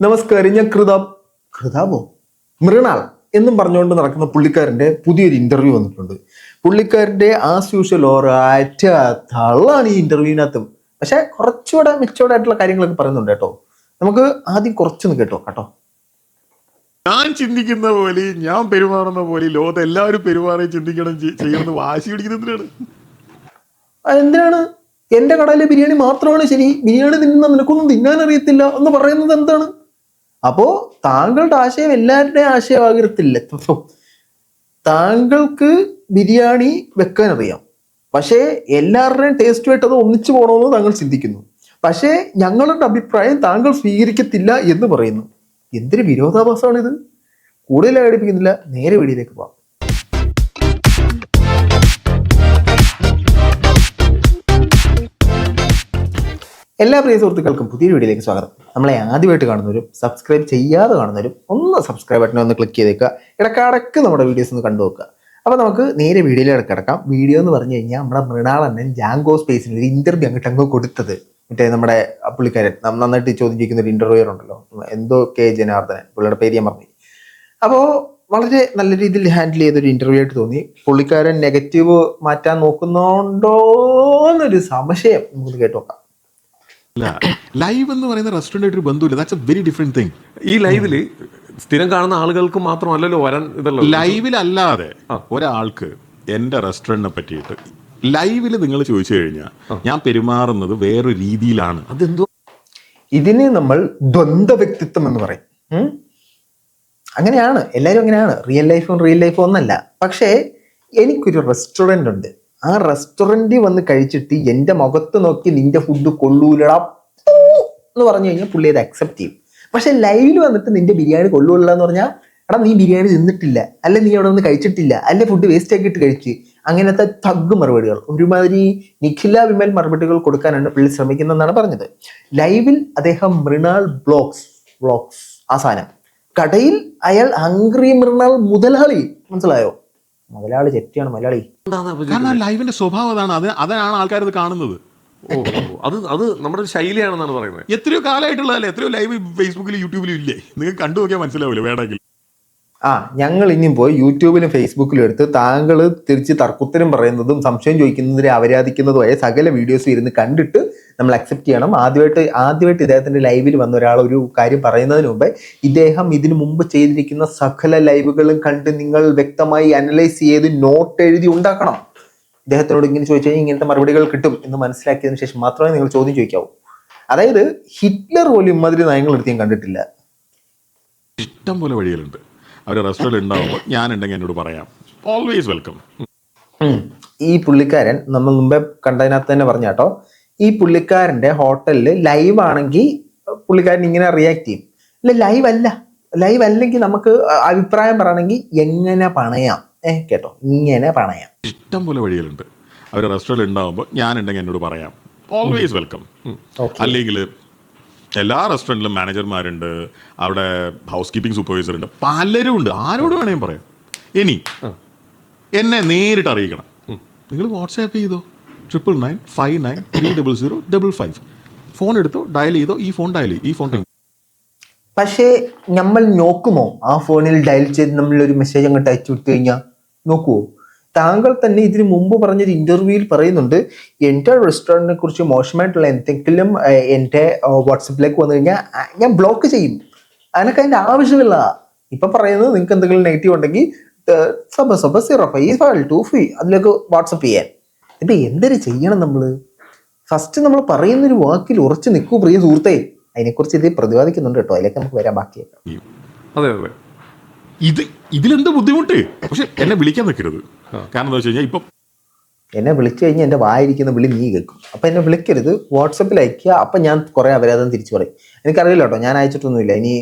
നമസ്കാരം, ഞാൻ കൃതാബോ മൃണാൾ എന്നും പറഞ്ഞുകൊണ്ട് നടക്കുന്ന പുള്ളിക്കാരൻ്റെ പുതിയൊരു ഇന്റർവ്യൂ വന്നിട്ടുണ്ട്. പുള്ളിക്കാരൻ്റെ ആസ് യൂഷ്വൽ ഒരൊറ്റ തള്ളാണ് ഈ ഇന്റർവ്യൂവിനകത്തും. പക്ഷെ കുറച്ചുകൂടെ മെച്ചോർഡ് ആയിട്ടുള്ള കാര്യങ്ങളൊക്കെ പറയുന്നുണ്ട് കേട്ടോ. നമുക്ക് ആദ്യം കുറച്ചൊന്ന് കേട്ടോ. ഞാൻ ചിന്തിക്കുന്ന പോലെ, ഞാൻ പെരുമാറുന്ന പോലെ ലോകത്ത് എല്ലാവരും പെരുമാറി ചിന്തിക്കണം ചെയ്യണമെന്ന് വാശി പിടിക്കുന്നതിനാണ്. എന്തിനാണ് എന്റെ കടയിലെ ബിരിയാണി മാത്രമാണ് ശരി, ബിരിയാണി തിന്നുന്ന നിനക്കൊന്നും തിന്നാൻ അറിയത്തില്ല എന്ന് പറയുന്നത് എന്താണ്? അപ്പോ താങ്കളുടെ ആശയം എല്ലാവരുടെയും ആശയമാകത്തില്ല. താങ്കൾക്ക് ബിരിയാണി വെക്കാൻ അറിയാം, പക്ഷേ എല്ലാവരുടെയും ടേസ്റ്റുമായിട്ട് അത് ഒന്നിച്ചു പോകണമെന്ന് താങ്കൾ ചിന്തിക്കുന്നു. പക്ഷേ ഞങ്ങളുടെ അഭിപ്രായം താങ്കൾ സ്വീകരിക്കത്തില്ല എന്ന് പറയുന്നു. എന്തൊരു വിരോധാഭാസമാണിത്? കൂടുതൽ ആഘടിപ്പിക്കുന്നില്ല, നേരെ വീഡിയോയിലേക്ക് പോകാം. എല്ലാ പ്രിയ സുഹൃത്തുക്കൾക്കും പുതിയ വീഡിയോയിലേക്ക് സ്വാഗതം. നമ്മളെ ആദ്യമായിട്ട് കാണുന്നവരും സബ്സ്ക്രൈബ് ചെയ്യാതെ കാണുന്നവരും ഒന്ന് സബ്സ്ക്രൈബ് ബട്ടനെ ഒന്ന് ക്ലിക്ക് ചെയ്തേക്കുക. ഇടയ്ക്കിടയ്ക്ക് നമ്മുടെ വീഡിയോസ് ഒന്ന് കണ്ടു നോക്കുക. അപ്പോൾ നമുക്ക് നേരെ വീഡിയോയിലേക്ക് കിടക്കാം. വീഡിയോ എന്ന് പറഞ്ഞു കഴിഞ്ഞാൽ നമ്മുടെ മൃണാൾ അണ്ണൻ ജാങ്കോ സ്പേസിന് ഒരു ഇന്റർവ്യൂ അങ്ങോട്ട് കൊടുത്തത്. മറ്റേ നമ്മുടെ പുള്ളിക്കാരൻ നന്നായിട്ട് ചോദ്യം ചെയ്യുന്ന ഒരു ഇന്റർവ്യൂർ ഉണ്ടല്ലോ, എന്തോ കെ ജനാർദ്ദനൻ, പുള്ളിയുടെ പേര് ഞാൻ പറഞ്ഞു. അപ്പോൾ വളരെ നല്ല രീതിയിൽ ഹാൻഡിൽ ചെയ്തൊരു ഇന്റർവ്യൂ ആയിട്ട് തോന്നി. പുള്ളിക്കാരൻ നെഗറ്റീവ് മാറ്റാൻ നോക്കുന്നുണ്ടോ എന്നൊരു സംശയം നമുക്ക് കേട്ടു നോക്കാം. ലൈവ് എന്ന് പറയുന്ന റെസ്റ്റോറന്റ് ഒരു ബന്ധമില്ല. That's A very different thing. ഈ ലൈവില് സ്ഥിരം കാണുന്ന ആളുകൾക്ക് മാത്രമല്ലല്ലോ വരാൻ ഇതല്ലോ. ലൈവിലല്ലാതെ ഒരാൾക്ക് എൻ്റെ റെസ്റ്റോറന്റിനെ പറ്റിയിട്ട് ലൈവില് നിങ്ങൾ ചോദിച്ചു കഴിഞ്ഞാൽ ഞാൻ പെരുമാറുന്നത് വേറൊരു രീതിയിലാണ്. അതെന്തോ ഇതിന് നമ്മൾ ദ്വന്ദ്വ വ്യക്തിത്വം എന്ന് പറയും. അങ്ങനെയാണ്, എല്ലാവരും അങ്ങനെയാണ്. റിയൽ ലൈഫും ഒന്നല്ല. പക്ഷേ എനിക്കൊരു റെസ്റ്റോറൻ്റ് ഉണ്ട്. ആ റെസ്റ്റോറൻറ്റിൽ വന്ന് കഴിച്ചിട്ട് എൻ്റെ മുഖത്ത് നോക്കി നിന്റെ ഫുഡ് കൊള്ളൂലടാ എന്ന് പറഞ്ഞു കഴിഞ്ഞാൽ പുള്ളി അത് അക്സെപ്റ്റ് ചെയ്യും. പക്ഷെ ലൈവിൽ വന്നിട്ട് നിന്റെ ബിരിയാണി കൊള്ളൂല എന്ന് പറഞ്ഞാൽ, എടാ നീ ബിരിയാണി തിന്നിട്ടില്ല, അല്ലെ നീ അവിടെ നിന്ന് കഴിച്ചിട്ടില്ല, അല്ലെ ഫുഡ് വേസ്റ്റ് ആക്കിയിട്ട് കഴിച്ച്, അങ്ങനത്തെ തഗ് മറുപടികൾ, ഒരുമാതിരി നിഖില വിമൽ മറുപടികൾ കൊടുക്കാനാണ് പുള്ളി ശ്രമിക്കുന്നതെന്നാണ് പറഞ്ഞത്. ലൈവിൽ അദ്ദേഹം മൃണാൾ വ്ളോഗ്സ് ആ സാധനം, കടയിൽ അയാൾ ഹംഗ്രി മൃണാൾ മുതലാളി, മനസ്സിലായോ? മുതലാളി ചെറ്റിയാണ് മലയാളി. കാരണം ലൈവിന്റെ സ്വഭാവം അതാണ് ആൾക്കാർ ഇത് കാണുന്നത്. അത് നമ്മുടെ ഒരു ശൈലിയാണെന്നാണ് പറയുന്നത്. എത്രയോ കാലമായിട്ടുള്ളതല്ലേ, എത്രയോ ലൈവ് ഫേസ്ബുക്കിലും യൂട്യൂബിലും ഇല്ലേ? നിങ്ങൾക്ക് കണ്ടു നോക്കിയാൽ മനസ്സിലാവില്ല വേണമെങ്കിൽ. ഞങ്ങൾ ഇനിയും പോയി യൂട്യൂബിലും ഫേസ്ബുക്കിലും എടുത്ത് താങ്കൾ തിരിച്ച് തർക്കുത്തരം പറയുന്നതും സംശയം ചോദിക്കുന്നതിനെ അവരാധിക്കുന്നതുമായ സകല വീഡിയോസും ഇരുന്ന് കണ്ടിട്ട് നമ്മൾ അക്സെപ്റ്റ് ചെയ്യണം. ആദ്യമായിട്ട് ഇദ്ദേഹത്തിന്റെ ലൈവിൽ വന്ന ഒരാൾ ഒരു കാര്യം പറയുന്നതിന് മുമ്പേ ഇദ്ദേഹം ഇതിനു മുമ്പ് ചെയ്തിരിക്കുന്ന സകല ലൈവുകളും കണ്ട് നിങ്ങൾ വ്യക്തമായി അനലൈസ് ചെയ്ത് നോട്ട് എഴുതി ഉണ്ടാക്കണം. ഇദ്ദേഹത്തിനോട് ഇങ്ങനെ ചോദിച്ചു കഴിഞ്ഞാൽ ഇങ്ങനത്തെ മറുപടികൾ കിട്ടും എന്ന് മനസ്സിലാക്കിയതിനു ശേഷം മാത്രമേ നിങ്ങൾ ചോദ്യം ചോദിക്കാവൂ. അതായത് ഹിറ്റ്ലർ പോലും ഇമാതിരി നയങ്ങൾ എടുത്ത് ഞാൻ കണ്ടിട്ടില്ല. ഇഷ്ടം പോലെ വഴികളുണ്ട്. അവർ റെസ്റ്റോറൻറ്റ് ഉണ്ടാവുമ്പോൾ ഞാനുണ്ടെങ്കിൽ എന്നോട് പറയാം, ഓൾവേസ് വെൽക്കം. ഈ പുള്ളിക്കാരൻ നമ്മൾ മുമ്പേ കണ്ടതിനകത്ത് തന്നെ പറഞ്ഞ കേട്ടോ, ഈ പുള്ളിക്കാരൻ്റെ ഹോട്ടലിൽ ലൈവ് ആണെങ്കിൽ പുള്ളിക്കാരൻ ഇങ്ങനെ റിയാക്ട് ചെയ്യും. അല്ല ലൈവ് അല്ലെങ്കിൽ നമുക്ക് അഭിപ്രായം പറയണമെങ്കിൽ എങ്ങനെ പണയാം, കേട്ടോ, ഇങ്ങനെ പണയാം. ഇഷ്ടം പോലെ വഴികളുണ്ട്. അവർ റെസ്റ്റോറൻറ്റ് ഉണ്ടാവുമ്പോൾ ഞാനുണ്ടെങ്കിൽ എന്നോട് പറയാം, ഓൾവേസ് വെൽക്കം. അല്ലെങ്കിൽ എല്ലാ റെസ്റ്റോറൻറ്റിലും മാനേജർമാരുണ്ട്, അവിടെ ഹൗസ് കീപ്പിംഗ് സൂപ്പർവൈസർ ഉണ്ട്, പലരും ഉണ്ട്. ആരോട് വേണമെങ്കിലും പറയാം. ഇനി എന്നെ നേരിട്ട് അറിയിക്കണം, നിങ്ങൾ വാട്സാപ്പ് ചെയ്തോ 9995930055. ഫോൺ എടുത്തോ, ഡയൽ ചെയ്തോ, ഈ ഫോൺ പക്ഷേ നമ്മൾ നോക്കുമോ? ആ ഫോണിൽ ഡയൽ ചെയ്ത് നമ്മളൊരു മെസ്സേജ് അങ്ങോട്ട് അയച്ചു വിട്ടു കഴിഞ്ഞാൽ നോക്കുമോ? താങ്കൾ തന്നെ ഇതിനു മുമ്പ് പറഞ്ഞൊരു ഇന്റർവ്യൂവിൽ പറയുന്നുണ്ട്, എൻ്റെ റെസ്റ്റോറൻറ്റിനെ കുറിച്ച് മോശമായിട്ടുള്ള എന്തെങ്കിലും എൻ്റെ വാട്സപ്പിലേക്ക് വന്നു കഴിഞ്ഞാൽ ഞാൻ ബ്ലോക്ക് ചെയ്യും. അതിനൊക്കെ അതിൻ്റെ ആവശ്യമില്ല. ഇപ്പം പറയുന്നത് നിങ്ങൾക്ക് എന്തെങ്കിലും നെഗറ്റീവ് ഉണ്ടെങ്കിൽ 0525 അതിലേക്ക് വാട്സപ്പ് ചെയ്യാൻ. ഇപ്പം എന്തൊരു ചെയ്യണം നമ്മൾ? ഫസ്റ്റ് നമ്മൾ പറയുന്നൊരു വാക്കിൽ ഉറച്ചു നിൽക്കൂ പ്രിയ സുഹൃത്തേ. അതിനെക്കുറിച്ച് ഇത് പ്രതിപാദിക്കുന്നുണ്ട് കേട്ടോ, അതിലേക്ക് നമുക്ക് വരാൻ ബാക്കിയേക്കാം. അതെ ഇതിലെന്ത് ബുദ്ധിമുട്ട്? പക്ഷെ എന്നെ വിളിക്കാൻ നിൽക്കരുത്. കാരണം എന്താ വെച്ച് കഴിഞ്ഞാൽ ഇപ്പം എന്നെ വിളിച്ചു കഴിഞ്ഞാൽ എൻ്റെ വായിരിക്കുന്ന വിളി നീ കേൾക്കും. അപ്പം എന്നെ വിളിക്കരുത്, വാട്സപ്പിൽ അയക്കുക. അപ്പം ഞാൻ കുറേ അപരാധം തിരിച്ചു പറയും. എനിക്കറിയില്ല കേട്ടോ, ഞാൻ അയച്ചിട്ടൊന്നുമില്ല.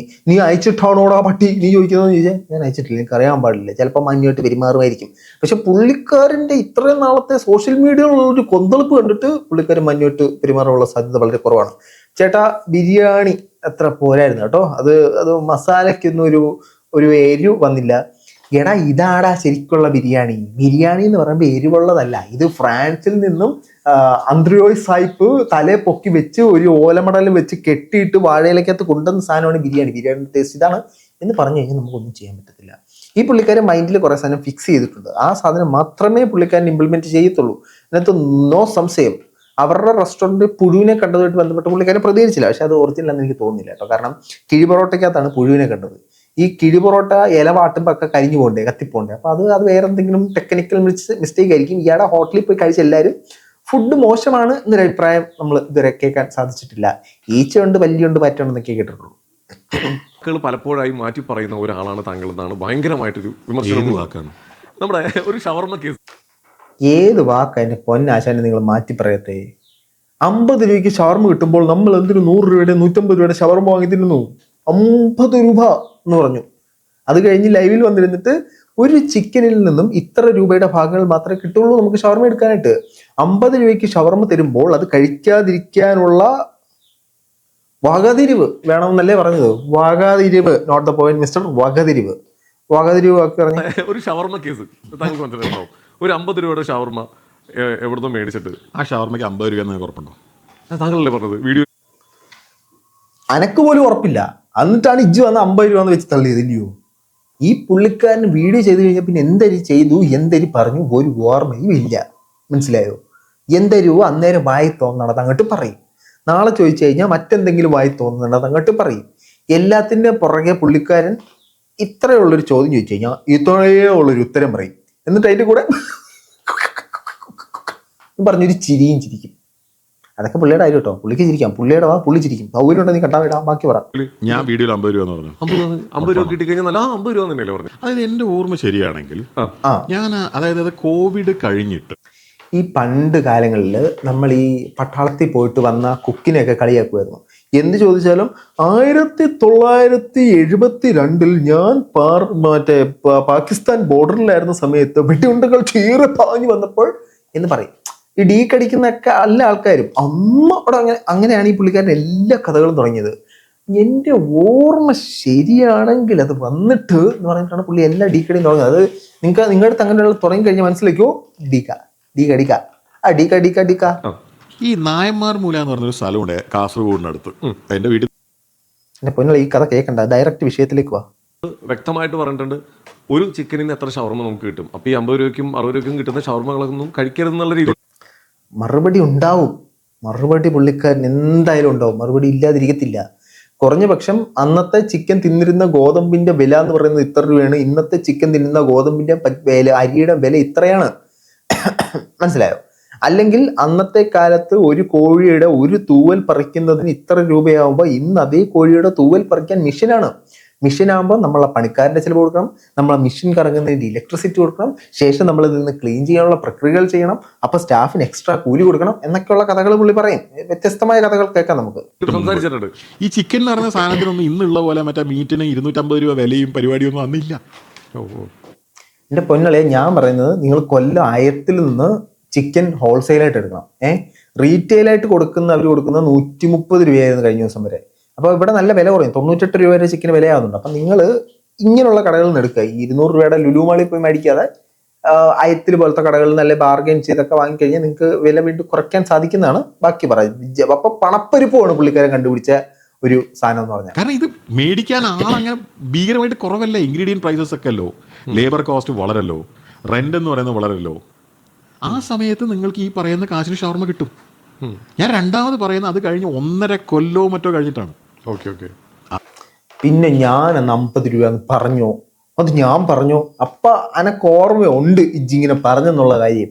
നീ അയച്ചിട്ടാണോടാ പട്ടി നീ ചോദിക്കുന്നതെന്ന് ചോദിച്ചാൽ ഞാൻ അയച്ചിട്ടില്ല, എനിക്കറിയാൻ പാടില്ല. ചിലപ്പോൾ മാന്യമായിട്ട് പെരുമാറുമായിരിക്കും. പക്ഷെ പുള്ളിക്കാരൻ്റെ ഇത്രയും നാളത്തെ സോഷ്യൽ മീഡിയയിലുള്ള ഒരു കൊന്തളിപ്പ് കണ്ടിട്ട് പുള്ളിക്കാരൻ മാന്യമായിട്ട് പെരുമാറാനുള്ള സാധ്യത വളരെ കുറവാണ്. ചേട്ടാ ബിരിയാണി അത്ര പോരായിരുന്നു കേട്ടോ. അത് മസാലയ്ക്കൊന്നും ഒരു എരിവ് വന്നില്ല. എടാ ഇതാടാ ശരിക്കുള്ള ബിരിയാണി. ബിരിയാണി എന്ന് പറയുമ്പോൾ എരിവുള്ളതല്ല. ഇത് ഫ്രാൻസിൽ നിന്നും അന്ത്രോയ് സായിപ്പ് തലേ പൊക്കി വെച്ച് ഒരു ഓലമടൽ വെച്ച് കെട്ടിയിട്ട് വാഴയിലേക്കകത്ത് കൊണ്ടുവന്ന സാധനമാണ് ബിരിയാണി. ബിരിയാണി ടേസ്റ്റ് ഇതാണ് എന്ന് പറഞ്ഞു കഴിഞ്ഞാൽ നമുക്കൊന്നും ചെയ്യാൻ പറ്റത്തില്ല. ഈ പുള്ളിക്കാരൻ മൈൻഡിൽ കുറേ സാധനം ഫിക്സ് ചെയ്തിട്ടുണ്ട്. ആ സാധനം മാത്രമേ പുള്ളിക്കാരൻ ഇംപ്ലിമെന്റ് ചെയ്യത്തുള്ളൂ. അതിനകത്ത് നോ സംശയം. അവരുടെ റെസ്റ്റോറൻറ്റ് പുഴുവിനെ കണ്ടതുമായിട്ട് ബന്ധപ്പെട്ട് പുള്ളിക്കാരൻ പ്രതികരിച്ചില്ല. പക്ഷെ അത് ഒറിജിനൽ എന്ന് എനിക്ക് തോന്നുന്നില്ല കേട്ടോ. കാരണം കിഴിപൊറോട്ടയ്ക്കകത്താണ് പുഴുവിനെ കണ്ടത്. ഈ കിഴിപൊറോട്ട ഇല വാട്ടുമ്പോൾ ഒക്കെ കരിഞ്ഞു പോകണ്ടേ, കത്തിപ്പോണ്ടേ. അപ്പോൾ അത് വേറെ എന്തെങ്കിലും ടെക്നിക്കൽ മിസ്റ്റേക്ക് ആയിരിക്കും. ഇയാളുടെ ഹോട്ടലിൽ പോയി കഴിച്ച എല്ലാവരും ഫുഡ് മോശമാണ് എന്നൊരു അഭിപ്രായം നമ്മൾ ഇതുവരെ കേൾക്കാൻ സാധിച്ചിട്ടില്ല. ഈച്ചയുണ്ട്, പല്ലിയുണ്ട്, പാറ്റുണ്ടെന്നൊക്കെ കേട്ടിട്ടുള്ളൂ. വാക്കുകൾ പലപ്പോഴായി മാറ്റി പറയുന്ന ഒരാളാണ് താങ്കൾ എന്നാണ് ഭയങ്കരമായിട്ടൊരു വിമർശനം. വാക്കാണ് നമ്മുടെ ഒരു ഷവർമ്മ കേസ്. ഏത് വാക്ക് അതിന്റെ പൊന്നാശാനെ നിങ്ങൾ മാറ്റി പറയട്ടെ. 50 രൂപയ്ക്ക് ഷവർമ്മ കിട്ടുമ്പോൾ നമ്മൾ എന്തിനു 100 രൂപയുടെ 150 രൂപയുടെ ഷവർമ്മ വാങ്ങി തിന്നുന്നു? 50 രൂപ എന്ന് പറഞ്ഞു. അത് കഴിഞ്ഞ് ലൈവിൽ വന്നിരുന്നിട്ട് ഒരു ചിക്കനിൽ നിന്നും ഇത്ര രൂപയുടെ ഭാഗങ്ങൾ മാത്രമേ കിട്ടുള്ളൂ നമുക്ക് ഷവർമ്മ എടുക്കാനായിട്ട്. 50 രൂപയ്ക്ക് ഷവർമ്മ തരുമ്പോൾ അത് കഴിക്കാതിരിക്കാനുള്ള വകതിരിവ് വേണമെന്നല്ലേ പറഞ്ഞത്? വകതിരിവ്, നോട്ട് ദ പോയിന്റ് മിസ്റ്റർ. വകതിരിവ് ഒക്കെ പറഞ്ഞ ഒരു ഷവർമ്മ കേസ് താങ്കൾക്ക് മനസ്സിലായിട്ടുണ്ടാവും. ഒരു 50 രൂപയുടെ ഷവർമ്മ എവിടുന്ന് മേടിച്ചിട്ട് ആ ഷവർമ്മയ്ക്ക് 50 രൂപ എന്ന് ഉറപ്പുണ്ടോ? താങ്കളല്ലേ പറഞ്ഞത് വീഡിയോ? അനക്ക് പോലും ഉറപ്പില്ല. എന്നിട്ടാണ് ഇജ്ജ് വന്ന് 50 രൂപ എന്ന് വെച്ച് തള്ളിയത് ഇല്ലയോ? ഈ പുള്ളിക്കാരൻ വീഡിയോ ചെയ്ത് കഴിഞ്ഞാൽ പിന്നെ എന്തരി ചെയ്തു, എന്തരി പറഞ്ഞു ഒരു ഓർമ്മയും ഇല്ല. മനസ്സിലായോ? എന്തരൂ അന്നേരം വായി തോന്നണത് അങ്ങോട്ട് പറയും. നാളെ ചോദിച്ചു കഴിഞ്ഞാൽ മറ്റെന്തെങ്കിലും വായി തോന്നുന്നുണ്ടത് അങ്ങോട്ട് പറയും. എല്ലാത്തിൻ്റെ പുറകെ പുള്ളിക്കാരൻ ഇത്രയുള്ളൊരു ചോദ്യം ചോദിച്ചു കഴിഞ്ഞാൽ ഇത്രയേ ഉള്ളൊരു ഉത്തരം പറയും. എന്നിട്ട് അതിൻ്റെ കൂടെ പറഞ്ഞൊരു ചിരിയും ചിരിക്കും. അതൊക്കെ പുള്ളിയുടെ ആരും കേട്ടോ. പുള്ളിക്ക് ചിരിക്കാം, പുള്ളിയുടെ വാ പുള്ളി ചിരിക്കും. സൗകര്യം ഉണ്ടെങ്കിൽ കണ്ടാ വിടാം, ബാക്കി പറ. ഞാൻ വീഡിയോയിൽ 50 രൂപ എന്ന് പറഞ്ഞു. 50 രൂപ കിട്ടിക്കഴിഞ്ഞാൽ നല്ല 50 രൂപ തന്നെയല്ലേ പറഞ്ഞു? അതായത് എൻ്റെ ഓർമ്മ ശരിയാണെങ്കിൽ ഞാൻ അത് കോവിഡ് കഴിഞ്ഞിട്ട് ഈ പണ്ട് കാലങ്ങളിൽ നമ്മൾ ഈ പട്ടാളത്തിൽ പോയിട്ട് വന്ന കുക്കിനെയൊക്കെ കളിയാക്കുമായിരുന്നു. എന്ത് ചോദിച്ചാലും 1972 ഞാൻ മറ്റേ പാകിസ്ഥാൻ ബോർഡറിലായിരുന്ന സമയത്ത് വെടിയുണ്ടകൾ ചീറി പാഞ്ഞു വന്നപ്പോൾ എന്ന് പറയും. ഈ ഡീ കടിക്കുന്നൊക്കെ എല്ലാ ആൾക്കാരും അമ്മോടെ അങ്ങനെയാണ് ഈ പുള്ളിക്കാരൻ എല്ലാ കഥകളും തുടങ്ങിയത്. എൻ്റെ ഓർമ്മ ശരിയാണെങ്കിൽ അത് വന്നിട്ട് എന്ന് പറഞ്ഞിട്ടാണ് പുള്ളി എല്ലാ ഡീ കടിയും തുടങ്ങുന്നത്. അത് നിങ്ങളുടെ അടുത്ത് അങ്ങനെയുള്ള തുടങ്ങി കഴിഞ്ഞാൽ മനസ്സിലാക്കോ? ഈ നായന്മാർ മൂല എന്ന് പറഞ്ഞൊരു സ്ഥലമുണ്ട് കാസർഗോഡിനടുത്ത്. എൻ്റെ വീട്ടിൽ എന്റെ പൊന്നുള്ള ഈ കഥ കേൾക്കണ്ട, ഡയറക്റ്റ് വിഷയത്തിലേക്ക് വാ. വ്യക്തമായിട്ട് പറഞ്ഞിട്ടുണ്ട് ഒരു ചിക്കനിന് എത്ര ഷവർമ്മ നമുക്ക് കിട്ടും. അപ്പൊ ഈ 50 രൂപയ്ക്കും 60 രൂപയ്ക്കും കിട്ടുന്ന ഷവർമ്മകളൊന്നും കഴിക്കരുതെന്നുള്ള രീതി മറുപടി ഉണ്ടാവും. മറുപടി പുള്ളിക്കാരൻ എന്തായാലും ഉണ്ടാവും. മറുപടി ഇല്ലാതിരിക്കത്തില്ല. കുറഞ്ഞ പക്ഷം അന്നത്തെ ചിക്കൻ തിന്നിരുന്ന ഗോതമ്പിന്റെ വില എന്ന് പറയുന്നത് ഇത്ര രൂപയാണ്. ഇന്നത്തെ ചിക്കൻ തിന്നുന്ന ഗോതമ്പിന്റെ വില, അരിയുടെ വില ഇത്രയാണ്. മനസ്സിലായോ? അല്ലെങ്കിൽ അന്നത്തെ കാലത്ത് ഒരു കോഴിയുടെ ഒരു തൂവൽ പറിക്കുന്നതിന് ഇത്ര രൂപയാകുമ്പോൾ ഇന്ന് അതേ കോഴിയുടെ തൂവൽ പറിക്കാൻ മിഷനാണ്. മിഷനാകുമ്പോൾ നമ്മളെ പണിക്കാരൻ്റെ ചിലവ് കൊടുക്കണം, നമ്മളെ മിഷൻ കറങ്ങുന്നതിൻ്റെ ഇലക്ട്രിസിറ്റി കൊടുക്കണം, ശേഷം നമ്മൾ ഇതിൽ നിന്ന് ക്ലീൻ ചെയ്യാനുള്ള പ്രക്രിയകൾ ചെയ്യണം, അപ്പോൾ സ്റ്റാഫിന് എക്സ്ട്രാ കൂലി കൊടുക്കണം എന്നൊക്കെയുള്ള കഥകൾ പുള്ളി പറയും. വ്യത്യസ്തമായ കഥകൾ കേൾക്കാം നമുക്ക്. സംസാരിച്ചിട്ടുണ്ട്. ഈ ചിക്കൻ എന്ന് പറഞ്ഞ സാധനത്തിനൊന്നും ഇന്നുള്ള പോലെ മറ്റേ മീറ്റിന് 250 രൂപ വിലയും പരിപാടിയൊന്നും അന്നില്ല. എൻ്റെ പൊന്നളെ, ഞാൻ പറയുന്നത് നിങ്ങൾ കൊല്ലം ആയത്തിൽ നിന്ന് ചിക്കൻ ഹോൾസെയിലായിട്ട് എടുക്കണം. റീറ്റെയിലായിട്ട് അവർ കൊടുക്കുന്ന 130 രൂപയായിരുന്നു കഴിഞ്ഞ ദിവസം വരെ. അപ്പോൾ ഇവിടെ നല്ല വില കുറയും. 98 രൂപ വരെ ചിക്കന് വിലയാകുന്നുണ്ട്. അപ്പം നിങ്ങൾ ഇങ്ങനെയുള്ള കടകളിൽ നിന്ന് എടുക്കുക. ഈ 200 രൂപയുടെ ലുലു മാളിൽ പോയി മേടിക്കാതെ അയത്തിൽ പോലത്തെ കടകളിൽ നല്ല ബാർഗൈൻ ചെയ്തൊക്കെ വാങ്ങിക്കഴിഞ്ഞാൽ നിങ്ങൾക്ക് വില വീണ്ടും കുറയ്ക്കാൻ സാധിക്കുന്നതാണ്. ബാക്കി പറയാം. അപ്പം പണപ്പെരുപ്പമാണ് പുള്ളിക്കാരൻ കണ്ടുപിടിച്ച ഒരു സാധനം എന്ന് പറഞ്ഞാൽ. കാരണം ഇത് മേടിക്കാൻ ആളങ്ങനെ ഭീകരമായിട്ട് കുറവല്ല. ഇൻഗ്രീഡിയൻറ്റ് പ്രൈസസ് ഒക്കെ അല്ലോ, ലേബർ കോസ്റ്റ് വളരല്ലോ, റെന്റ് എന്ന് പറയുന്നത് വളരല്ലോ. ആ സമയത്ത് നിങ്ങൾക്ക് ഈ പറയുന്ന കാശിന് ഷവർമ്മ കിട്ടും. ഞാൻ രണ്ടാമത് പറയുന്നത് അത് കഴിഞ്ഞ് 1.5 കൊല്ലമോ മറ്റോ കഴിഞ്ഞിട്ടാണ്. ഓക്കെ. പിന്നെ ഞാൻ 50 രൂപ പറഞ്ഞോ? അത് ഞാൻ പറഞ്ഞോ? അപ്പൊ അനക്ക് ഓർമ്മയുണ്ട് ഇജ്ജിങ്ങനെ പറഞ്ഞെന്നുള്ള കാര്യം.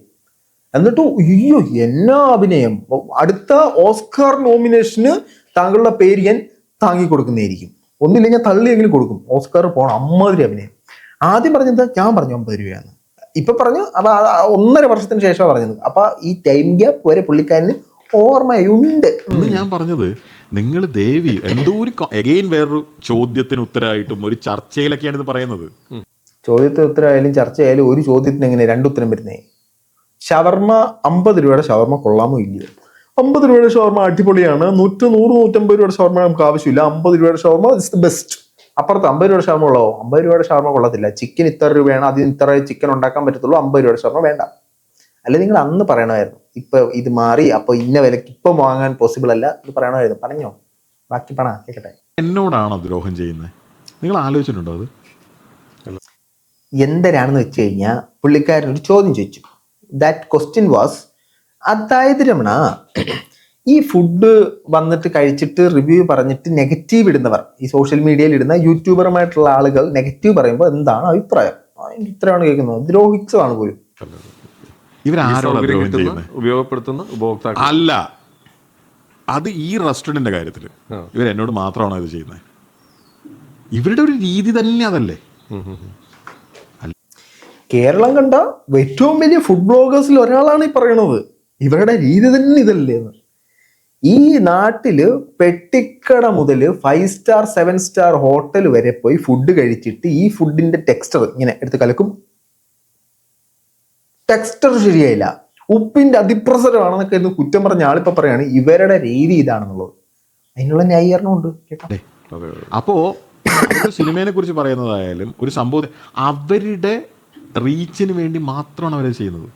എന്നിട്ട് അയ്യോ എന്നാ അഭിനയം. അടുത്ത ഓസ്കാർ നോമിനേഷന് താങ്കളുടെ പേര് ഞാൻ താങ്ങി കൊടുക്കുന്നതായിരിക്കും. ഒന്നില്ല ഞാൻ തള്ളിയെങ്കിലും കൊടുക്കും. ഓസ്കാർ പോകണം. അമ്മാതിരി അഭിനയം. ആദ്യം പറഞ്ഞത് ഞാൻ പറഞ്ഞു 50 രൂപയാണ്. ഇപ്പൊ പറഞ്ഞു. അപ്പൊ 1.5 വർഷത്തിന് ശേഷമാണ് പറഞ്ഞത്. അപ്പൊ ഈ ടൈം ഗ്യാപ്പ് വരെ പുള്ളിക്കാരന് ഓർമ്മയുണ്ട്. ഞാൻ പറഞ്ഞത് നിങ്ങൾ ദേവി എന്തോ ഒരു അഗെയിൻ വേറൊരു ചോദ്യത്തിന് ഉത്തരമായിട്ടും ഒരു ചർച്ചയിലൊക്കെയാണ് ഇത് പറയുന്നത്. ചോദ്യത്തിന് ഉത്തരമായാലും ചർച്ചയായാലും ഒരു ചോദ്യത്തിന് എങ്ങനെ 2 ഉത്തരം വരുന്നേ? ഷവർമ്മ 50 രൂപയുടെ ഷവർമ്മ കൊള്ളാമോ ഇല്ലയോ? 50 രൂപയുടെ ഷവർമ്മ അടിപൊളിയാണ്. 100, 150 രൂപയുടെ ഷവർമ്മ നമുക്ക് ആവശ്യമില്ല. 50 രൂപയുടെ ഷവർമ്മ ഇസ് ദ ബെസ്റ്റ്. അപ്പുറത്ത് 50 രൂപയുടെ ഷവർമ ഉള്ളോ? 50 രൂപയുടെ ഷവർമ കൊള്ളത്തില്ല, ചിക്കൻ ഇത്ര രൂപയാണ്, അതിന് ഇത്ര ചിക്കൻ ഉണ്ടാക്കാൻ പറ്റത്തുള്ളൂ, 50 രൂപയുടെ ഷവർമ വേണ്ട. അല്ലെ നിങ്ങൾ അന്ന് പറയണമായിരുന്നു, ഇപ്പൊ ഇത് മാറി, അപ്പൊ ഇന്ന വിലക്ക് ഇപ്പൊ വാങ്ങാൻ പോസിബിൾ അല്ല, ഇത് പറയണമായിരുന്നു. പറഞ്ഞോ, ബാക്കി പണ കേൾക്കട്ടെ. എന്നോടാണോ ദ്രോഹം ചെയ്യുന്നത്? നിങ്ങൾ ആലോചിച്ചിട്ടുണ്ടോ അത്? എന്തരാണെന്ന് വെച്ച് കഴിഞ്ഞാൽ പുള്ളിക്കാരൻ ഒരു ചോദ്യം ചോദിച്ചു. ദാറ്റ് ക്വസ്റ്റ്യൻ വാസ്, അതായത് രമണ, ഈ ഫുഡ് വന്നിട്ട് കഴിച്ചിട്ട് റിവ്യൂ പറഞ്ഞിട്ട് നെഗറ്റീവ് ഇടുന്നവർ, ഈ സോഷ്യൽ മീഡിയയിൽ ഇടുന്ന യൂട്യൂബറുമായിട്ടുള്ള ആളുകൾ നെഗറ്റീവ് പറയുമ്പോൾ എന്താണ് അഭിപ്രായം? എനിക്ക് ഇത്രയാണ് കേൾക്കുന്നത്, ദ്രോഹിച്ചതാണ് പോലും. ഇവരാരോടാ ദ്രോഹം ചെയ്യുന്നത്? ഉപയോഗപ്പെടുത്തുന്ന ഉപഭോക്താക്കൾ അല്ല, അത് ഈ റെസ്റ്റോറൻറ്റിന്റെ കാര്യത്തിൽ ഇവർ എന്നോട് മാത്രമാണോ ഇത് ചെയ്യുന്നത്? ഇവരുടെ ഒരു രീതി തന്നെ അതല്ലേ. കേരളം കണ്ട ഏറ്റവും വലിയ ഫുഡ് ബ്ലോഗേഴ്സിൽ ഒരാളാണ് ഈ പറയണത്, ഇവരുടെ രീതി തന്നെ ഇതല്ലേ എന്ന്. ഈ നാട്ടില് പെട്ടിക്കട മുതൽ 5 സ്റ്റാർ 7 സ്റ്റാർ ഹോട്ടൽ വരെ പോയി ഫുഡ് കഴിച്ചിട്ട് ഈ ഫുഡിന്റെ ടെക്സ്ചർ ഇങ്ങനെ എടുത്ത് കലക്കും, ടെക്സ്ചർ ശരിയായില്ല, ഉപ്പിന്റെ അതിപ്രസരമാണെന്നൊക്കെ ഇന്ന് കുറ്റം പറഞ്ഞ ആളിപ്പോ പറയാണ് ഇവരുടെ രീതി ഇതാണെന്നുള്ളത്. അതിനുള്ള ന്യായീകരണമുണ്ട് കേട്ടോ. അപ്പോ സിനിമയെ കുറിച്ച് പറയുന്നതായാലും ഒരു സംഭവം അവരുടെ റീച്ചിന് വേണ്ടി മാത്രമാണ് അവരത് ചെയ്യുന്നത്.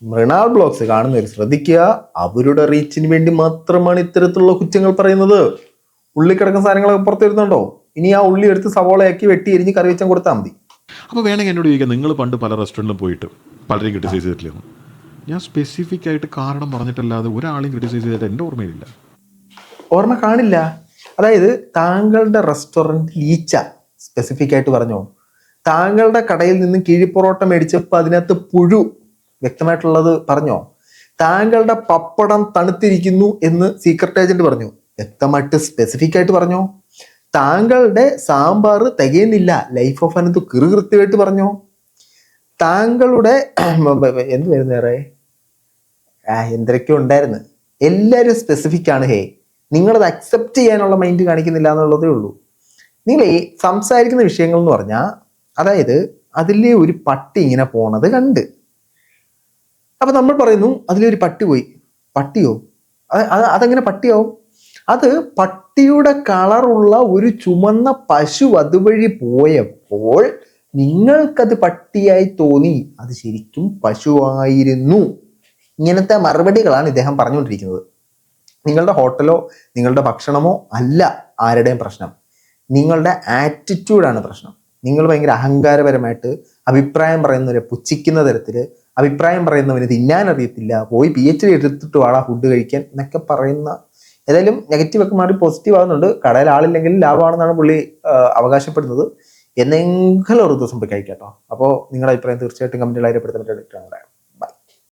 മൃണാൾ ബ്ലോഗ്സ് കാണുന്നവർ ശ്രദ്ധിക്കുക, അവരുടെ റീച്ചിന് വേണ്ടി മാത്രമാണ് ഇത്തരത്തിലുള്ള കുറ്റങ്ങൾ പറയുന്നത്. ഉള്ളി കിടക്കുന്ന സാധനങ്ങളൊക്കെ പുറത്ത് വരുന്നുണ്ടോ? ഇനി ആ ഉള്ളി എടുത്ത് സവോളയാക്കി വെട്ടി എരിഞ്ഞ് കറി വെച്ചാൽ കൊടുത്താൽ മതി. അപ്പോൾ വേണമെങ്കിൽ എന്നോട് ചോദിക്കാം, നിങ്ങൾ പണ്ട് പല റെസ്റ്റോറൻറ്റിലും പോയിട്ട് പലരെയും ക്രിട്ടിസൈസ് ചെയ്തിട്ടില്ലെന്ന്. ഞാൻ സ്പെസിഫിക് ആയിട്ട് കാരണം പറഞ്ഞിട്ടല്ലാതെ ഒരാളെയും ക്രിട്ടിസൈസ് ചെയ്തിട്ട് എൻ്റെ ഓർമ്മയിലില്ല. ഓർമ്മ കാണില്ല. അതായത് താങ്കളുടെ റെസ്റ്റോറൻറ്റ് ഈച്ച സ്പെസിഫിക് ആയിട്ട് പറഞ്ഞോ, താങ്കളുടെ കടയിൽ നിന്ന് കിഴിപ്പൊറോട്ട മേടിച്ചപ്പോൾ അതിനകത്ത് പുഴു വ്യക്തമായിട്ടുള്ളത് പറഞ്ഞോ, താങ്കളുടെ പപ്പടം തണുത്തിരിക്കുന്നു എന്ന് സീക്രട്ട് ഏജന്റ് പറഞ്ഞു, വ്യക്തമായിട്ട് സ്പെസിഫിക് ആയിട്ട് പറഞ്ഞോ, താങ്കളുടെ സാമ്പാർ തികയുന്നില്ല, ലൈഫ് ഓഫ് അനന്ത് കൃത്യമായിട്ട് പറഞ്ഞോ, താങ്കളുടെ എന്ത് വരുന്ന വേറെ എന്തൊക്കെയോ ഉണ്ടായിരുന്നു, എല്ലാവരും സ്പെസിഫിക് ആണ്. ഹേ, നിങ്ങളത് അക്സെപ്റ്റ് ചെയ്യാനുള്ള മൈൻഡ് കാണിക്കുന്നില്ല എന്നുള്ളതേ ഉള്ളൂ. നിങ്ങൾ ഈ സംസാരിക്കുന്ന വിഷയങ്ങൾ എന്ന് പറഞ്ഞാൽ, അതായത് അതിലെ ഒരു പട്ടി ഇങ്ങനെ പോണത് കണ്ട്, അപ്പൊ നമ്മൾ പറയുന്നു അതിലൊരു പട്ടി പോയി. പട്ടിയോ? അതെങ്ങനെ പട്ടിയാവും? അത് പട്ടിയുടെ കളറുള്ള ഒരു ചുമന്ന പശു അതുവഴി പോയപ്പോൾ നിങ്ങൾക്കത് പട്ടിയായി തോന്നി, അത് ശരിക്കും പശുവായിരുന്നു. ഇങ്ങനത്തെ മറുപടികളാണ് ഇദ്ദേഹം പറഞ്ഞുകൊണ്ടിരിക്കുന്നത്. നിങ്ങളുടെ ഹോട്ടലോ നിങ്ങളുടെ ഭക്ഷണമോ അല്ല ആരുടെയും പ്രശ്നം, നിങ്ങളുടെ ആറ്റിറ്റ്യൂഡാണ് പ്രശ്നം. നിങ്ങൾ ഭയങ്കര അഹങ്കാരപരമായിട്ട് അഭിപ്രായം പറയുന്നവരെ പുച്ഛിക്കുന്ന തരത്തില്, അഭിപ്രായം പറയുന്നവന് തിന്നാൻ അറിയത്തില്ല, പോയി PhD എടുത്തിട്ട് വാടാ ഫുഡ് കഴിക്കാൻ എന്നൊക്കെ പറയുന്ന, ഏതായാലും നെഗറ്റീവ് ഒക്കെ മാറി പോസിറ്റീവ് ആകുന്നുണ്ട്. കടയിൽ ആളില്ലെങ്കിൽ ലാഭമാണെന്നാണ് പുള്ളി അവകാശപ്പെടുന്നത്. എന്നെങ്കിലും ഒരു ദിവസം പോയി കഴിക്കാട്ടോ. അപ്പോൾ നിങ്ങളുടെ അഭിപ്രായം തീർച്ചയായിട്ടും കമന്റുകൾ രേഖപ്പെടുത്താൻ പറ്റും.